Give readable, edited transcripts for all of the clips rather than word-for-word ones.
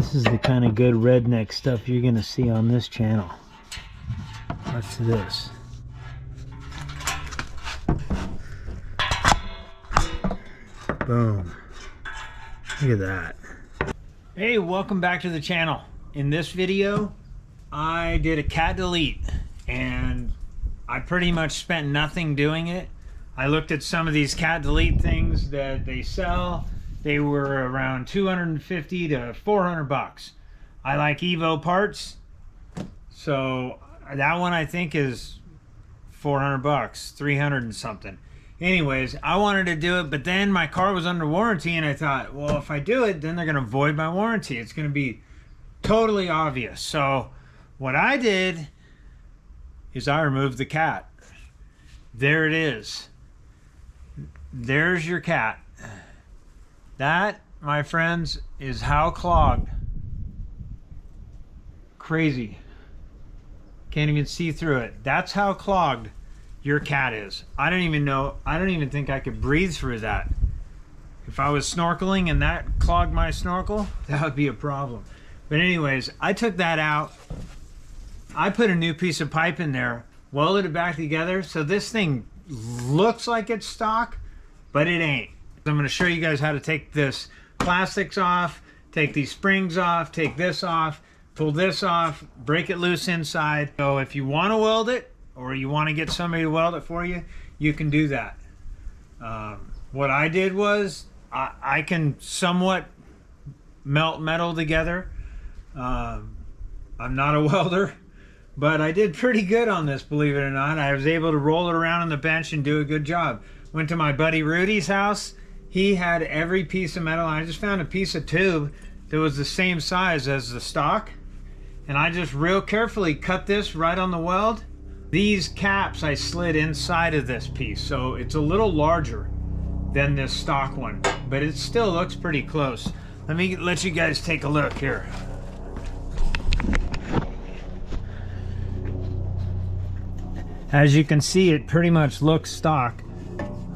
This is the kind of good redneck stuff you're gonna see on this channel. What's this? Boom. Look at that. Hey, welcome back to the channel. In this video, I did a cat delete and I pretty much spent nothing doing it. I looked at some of these cat delete things that they sell. They were around 250 to 400 bucks. I like Evo parts, so that one I think is 400 bucks, 300 and something. Anyways, I wanted to do it, but then my car was under warranty and I thought, well, if I do it, then they're gonna void my warranty. It's gonna be totally obvious. So what I did is I removed the cat. There it is. There's your cat. That, my friends, is how clogged. Crazy. Can't even see through it. That's how clogged your cat is. I don't even think I could breathe through that. If I was snorkeling and that clogged my snorkel, that would be a problem. But anyways, I took that out. I put a new piece of pipe in there, welded it back together, so this thing looks like it's stock, but it ain't. I'm going to show you guys how to take this plastics off, take these springs off, take this off, pull this off, break it loose inside. So if you want to weld it, or you want to get somebody to weld it for you, you can do that. What I did was, I can somewhat melt metal together. I'm not a welder, but I did pretty good on this, believe it or not. I was able to roll it around on the bench and do a good job. Went to my buddy Rudy's house. He had every piece of metal. I just found a piece of tube that was the same size as the stock. And I just real carefully cut this right on the weld. These caps I slid inside of this piece, so it's a little larger than this stock one, but it still looks pretty close. Let me let you guys take a look here. As you can see, it pretty much looks stock,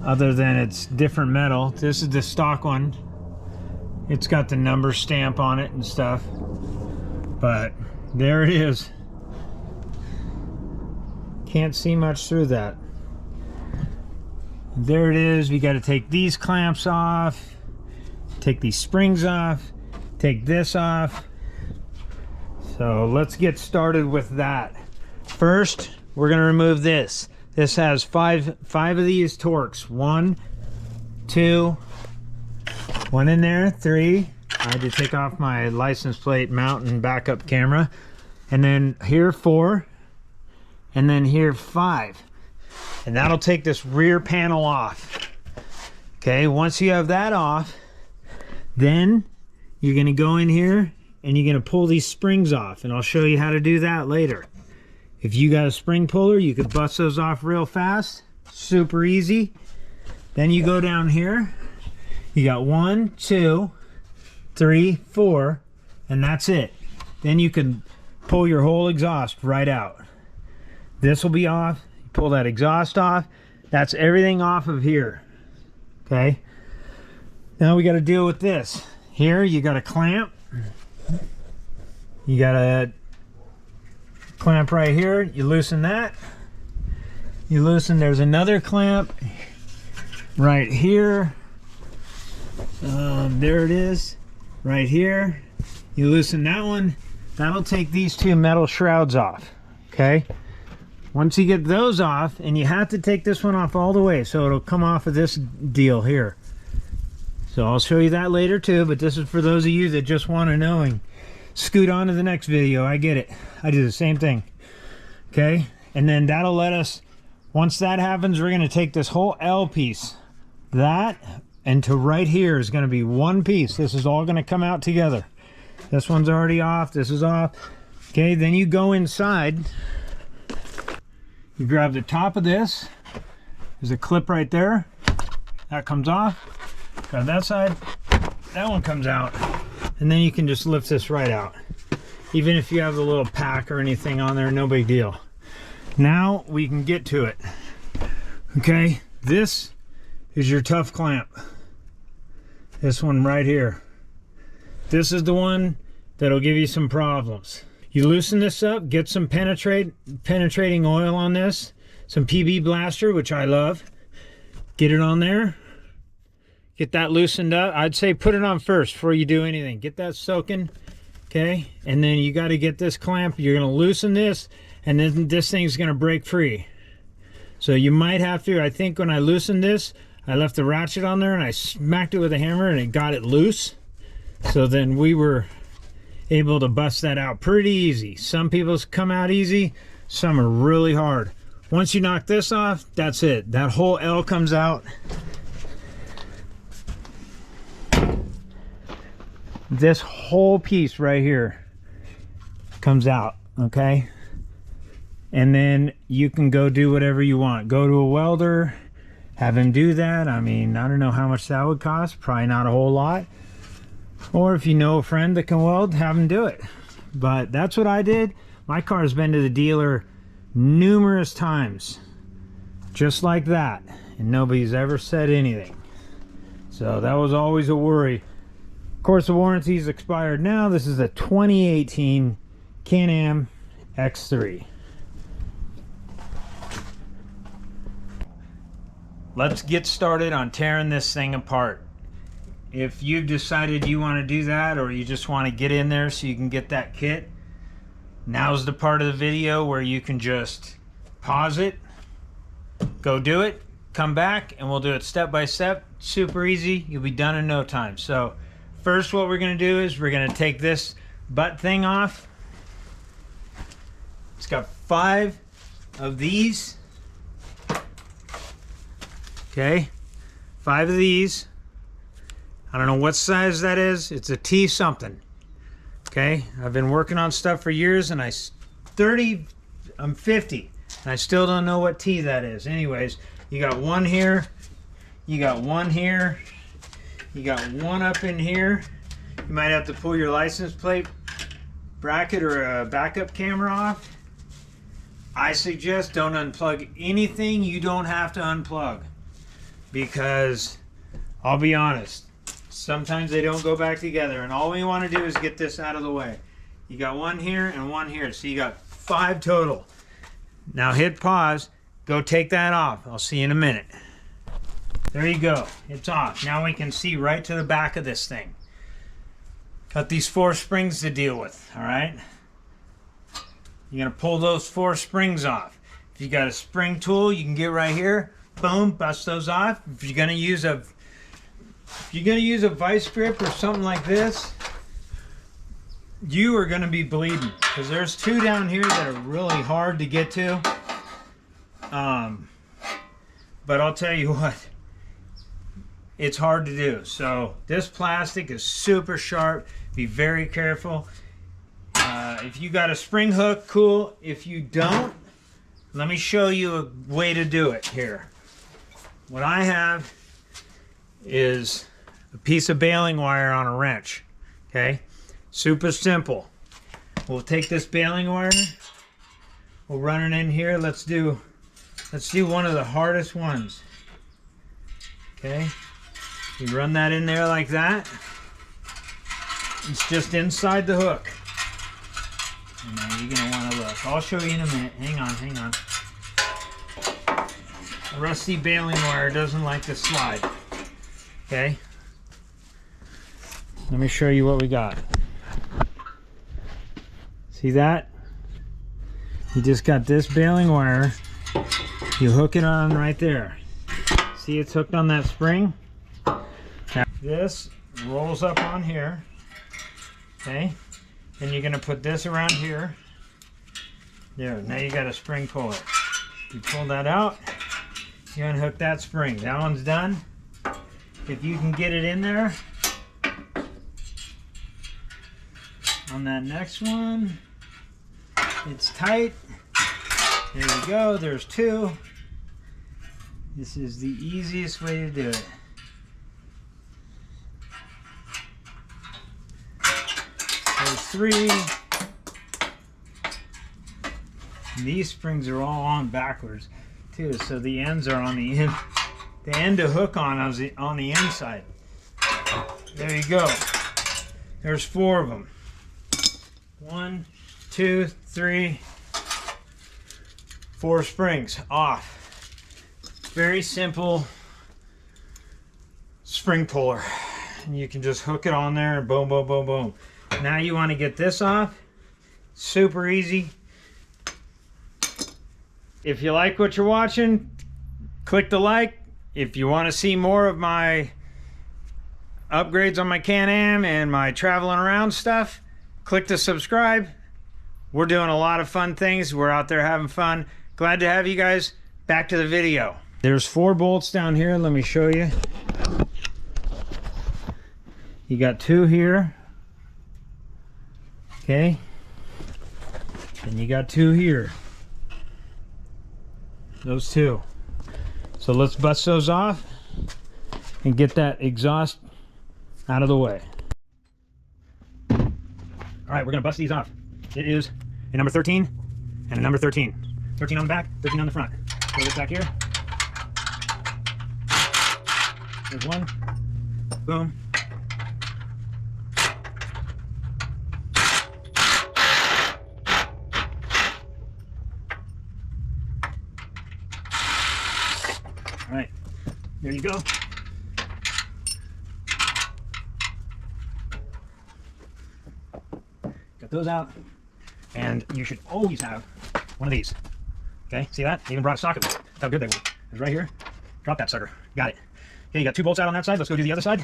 other than it's different metal. This is the stock one. It's got the number stamp on it and stuff, but there it is. Can't see much through that. There it is. We got to take these clamps off, take these springs off, take this off. So let's get started with that. First, we're going to remove this. This has five of these Torx. 1, 2, 1 in there, 3. I had to take off my license plate mount and backup camera. And then here 4. And then here 5. And that'll take this rear panel off. Okay, once you have that off, then you're gonna go in here and you're gonna pull these springs off, and I'll show you how to do that later. If you got a spring puller, you could bust those off real fast, super easy. Then you go down here, you got 1, 2, 3, 4, and that's it. Then you can pull your whole exhaust right out. This will be off. You pull that exhaust off. That's everything off of here. Okay. Now we got to deal with this. Here you got a clamp. You got a clamp right here. You loosen that. You loosen. There's another clamp right here. There it is. Right here. You loosen that one. That'll take these 2 metal shrouds off. Okay. Once you get those off, and you have to take this one off all the way, so it'll come off of this deal here. So I'll show you that later too, but this is for those of you that just want to know and scoot on to the next video. I get it. I do the same thing. Okay, and then that'll let us, once that happens, we're going to take this whole L piece, that, and to right here is going to be one piece. This is all going to come out together. This one's already off. This is off. Okay, then you go inside. You grab the top of this. There's a clip right there. That comes off. Grab that side. That one comes out. And then you can just lift this right out. Even if you have the little pack or anything on there, no big deal. Now we can get to it. Okay, this is your tough clamp. This one right here. This is the one that'll give you some problems. You loosen this up, get some penetrating oil on this, some PB Blaster, which I love. Get it on there. Get that loosened up. I'd say put it on first before you do anything. Get that soaking, okay? And then you got to get this clamp. You're going to loosen this, and then this thing's going to break free. So you might have to, I think when I loosened this, I left the ratchet on there and I smacked it with a hammer and it got it loose. So then we were able to bust that out pretty easy. Some people's come out easy, some are really hard. Once you knock this off, that's it. That whole L comes out. This whole piece right here comes out, okay? And then you can go do whatever you want. Go to a welder, have him do that. I mean, I don't know how much that would cost. Probably not a whole lot. Or if you know a friend that can weld, have him do it. But that's what I did. My car's been to the dealer numerous times, just like that, and nobody's ever said anything. So that was always a worry. Of course, the warranty's expired now. This is a 2018 Canam X3. Let's get started on tearing this thing apart. If you've decided you want to do that, or you just want to get in there so you can get that kit, now's the part of the video where you can just pause it, go do it, come back, and we'll do it step by step. Super easy. You'll be done in no time. So first, what we're going to do is we're going to take this butt thing off. It's got 5 of these. Okay, 5 of these. I don't know what size that is. It's a T something. Okay, I've been working on stuff for years, and I'm 50, and I still don't know what T that is. Anyways, you got one here, you got one here, you got one up in here. You might have to pull your license plate bracket or a backup camera off. I suggest don't unplug anything you don't have to unplug, because I'll be honest, sometimes they don't go back together, and all we want to do is get this out of the way. You got one here and one here, so you got 5 total. Now hit pause, go take that off. I'll see you in a minute. There you go, it's off. Now we can see right to the back of this thing. Got these 4 springs to deal with, all right? You're gonna pull those 4 springs off. If you got a spring tool, you can get right here, boom, bust those off. If you're gonna use a vice grip or something like this, you are gonna be bleeding, because there's 2 down here that are really hard to get to. But I'll tell you what, it's hard to do. So this plastic is super sharp. Be very careful. If you got a spring hook, cool. If you don't, let me show you a way to do it here. What I have is a piece of baling wire on a wrench. Okay, super simple. We'll take this baling wire, we'll run it in here. Let's do one of the hardest ones. Okay, you run that in there like that. It's just inside the hook. And now you're gonna want to look. I'll show you in a minute. Hang on. A rusty baling wire doesn't like to slide. Okay, let me show you what we got. See that? You just got this baling wire. You hook it on right there. See, it's hooked on that spring. Now this rolls up on here. Okay, and you're gonna put this around here. There, now you got a spring puller. You pull that out, you unhook that spring. That one's done. If you can get it in there, on that next one, it's tight. There you go, there's 2. This is the easiest way to do it. There's 3. And these springs are all on backwards too, so the ends are on the end. The end to hook on the inside. There you go. There's 4 of them. 1, 2, 3, 4 springs off. Very simple spring puller. And you can just hook it on there and boom, boom, boom, boom. Now you want to get this off. Super easy. If you like what you're watching, click the like. If you want to see more of my upgrades on my Can-Am and my traveling around stuff, click the subscribe. We're doing a lot of fun things. We're out there having fun. Glad to have you guys. Back to the video. There's 4 bolts down here. Let me show you. You got 2 here. Okay. And you got 2 here. Those 2. So let's bust those off and get that exhaust out of the way. All right, we're gonna bust these off. It is a number 13 and a number 13. 13 on the back, 13 on the front. Throw this back here. There's one. Boom. All right, there you go. Got those out, and you should always have one of these. Okay, see that? They even brought a socket. That's how good they were. It's right here. Drop that sucker. Got it. Okay, you got 2 bolts out on that side. Let's go do the other side.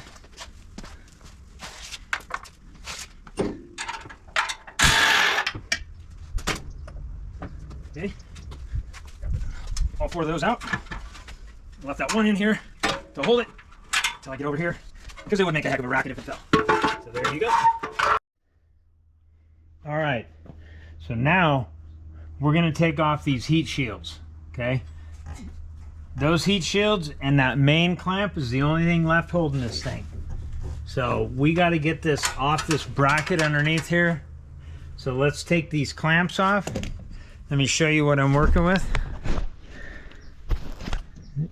Okay, all 4 of those out. Left that one in here to hold it until I get over here, because it would make a heck of a racket if it fell. So there you go. All right, so now we're gonna take off these heat shields, okay? Those heat shields and that main clamp is the only thing left holding this thing. So we gotta get this off this bracket underneath here. So let's take these clamps off. Let me show you what I'm working with.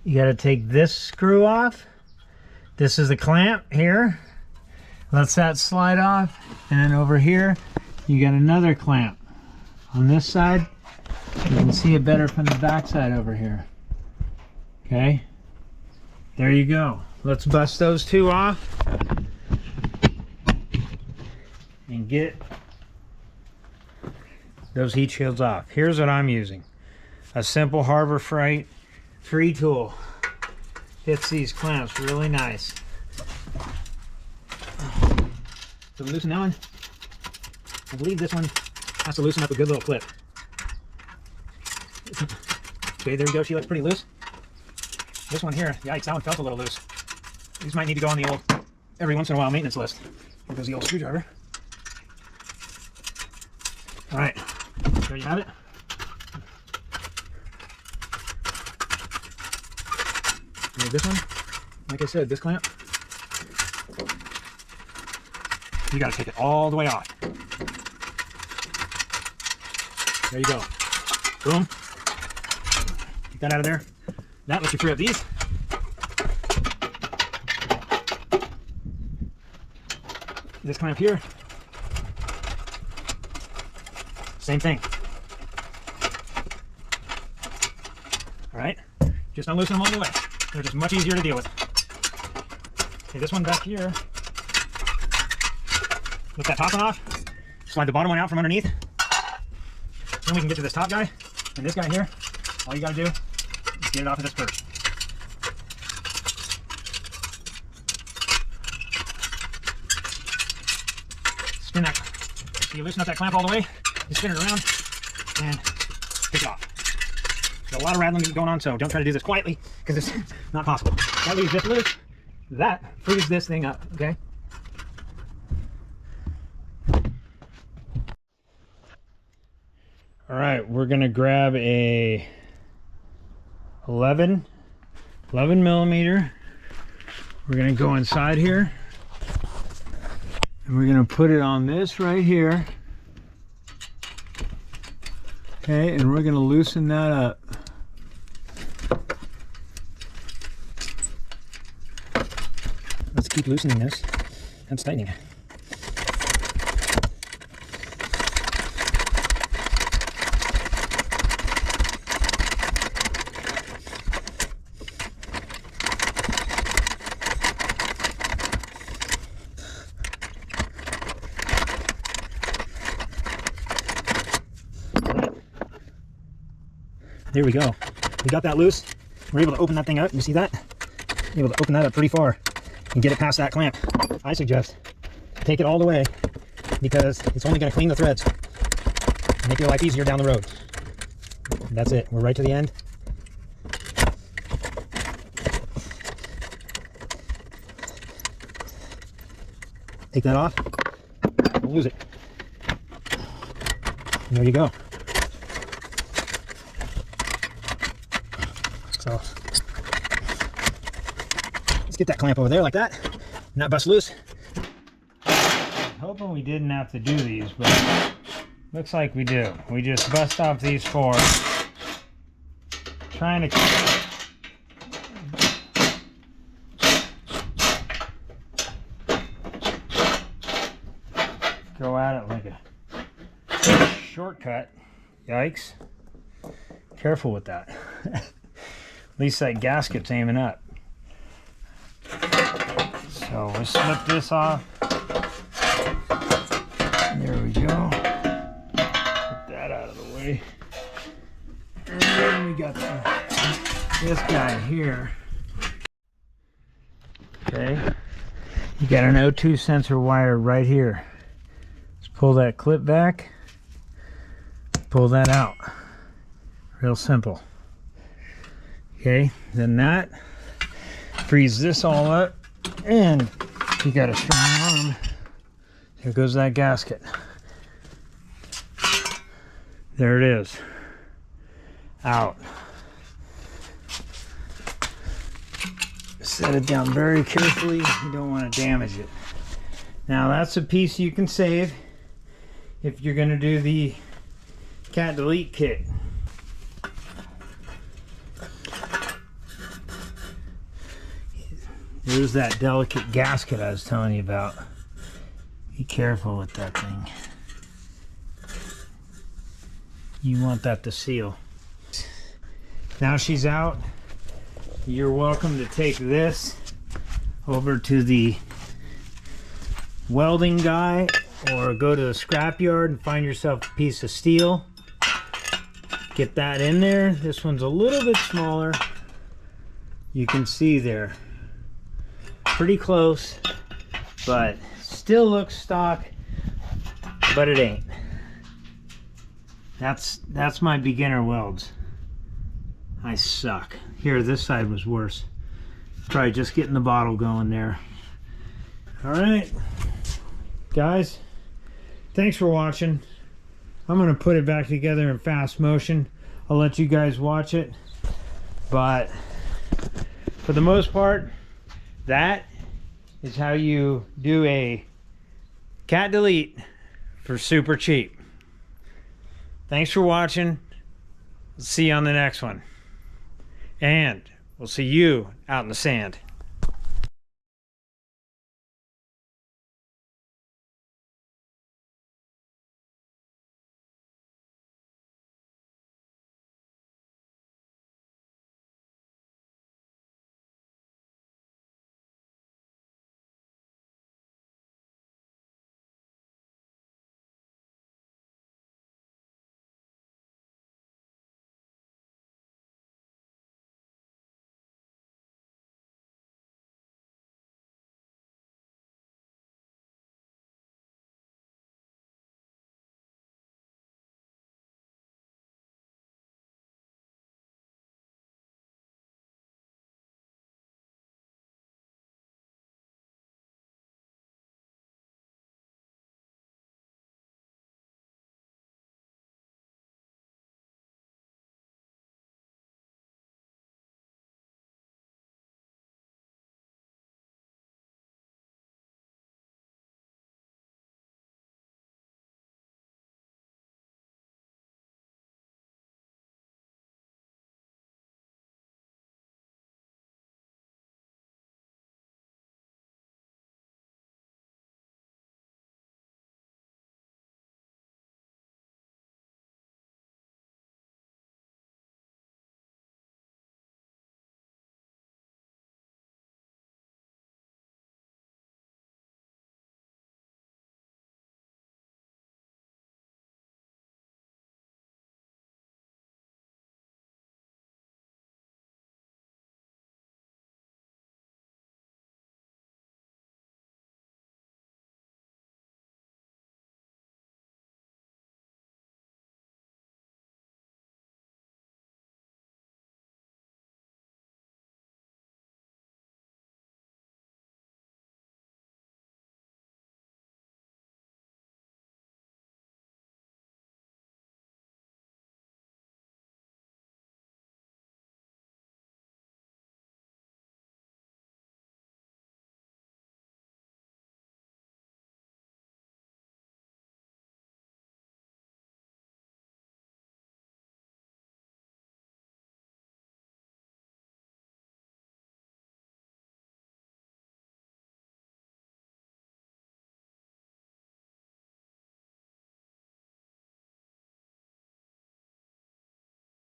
You got to take this screw off. This is the clamp here. Let's that slide off. And then over here, you got another clamp. On this side, you can see it better from the back side over here. Okay. There you go. Let's bust those 2 off. And get those heat shields off. Here's what I'm using. A simple Harbor Freight free tool. Hits these clamps really nice. So we loosen that one. I believe this one has to loosen up a good little clip. Okay, there you go. She looks pretty loose. This one here, yikes, that one felt a little loose. These might need to go on the old, every once in a while, maintenance list. Here goes the old screwdriver. All right, there you have it. This one, like I said, this clamp, you got to take it all the way off. There you go. Boom. Get that out of there. That lets you free up these. This clamp here, same thing. All right, just unloosen them all the way. They're just much easier to deal with. Okay, this one back here, lift that top one off, slide the bottom one out from underneath. Then we can get to this top guy, and this guy here, all you gotta do is get it off of this first. Spin that, so you loosen up that clamp all the way, you spin it around, and take it off. Got a lot of rattling going on, so don't try to do this quietly, because it's not possible. That leaves this loose, that frees this thing up, okay? All right, we're gonna grab a 11 millimeter. We're gonna go inside here, and we're gonna put it on this right here. Okay, and we're gonna loosen that up. Let's keep loosening this. That's tightening. There we go. We got that loose. We're able to open that thing up. You see that? Able to open that up pretty far and get it past that clamp. I suggest take it all the way because it's only going to clean the threads, make your life easier down the road. And that's it. We're right to the end. Take that off. Don't lose it. And there you go. So let's get that clamp over there like that. Not bust loose. Hoping we didn't have to do these, but looks like we do. We just bust off these four. Trying to go at it like a shortcut. Yikes. Careful with that. At least that gasket's aiming up. So we'll slip this off. There we go. Get that out of the way. And then we got this guy here. Okay. You got an O2 sensor wire right here. Just pull that clip back. Pull that out. Real simple. Okay, then that frees this all up, and you got a strong arm. There goes that gasket. There it is. Out. Set it down very carefully. You don't want to damage it. Now that's a piece you can save if you're going to do the cat delete kit. There's that delicate gasket I was telling you about. Be careful with that thing. You want that to seal. Now she's out. You're welcome to take this over to the welding guy or go to the scrapyard and find yourself a piece of steel. Get that in there. This one's a little bit smaller. You can see there. Pretty close, but still looks stock, but it ain't. That's my beginner welds. I suck. Here, this side was worse. Try just getting the bottle going there. All right, guys, thanks for watching. I'm gonna put it back together in fast motion. I'll let you guys watch it, but for the most part, that is how you do a cat delete for super cheap. Thanks for watching. See you on the next one. And we'll see you out in the sand.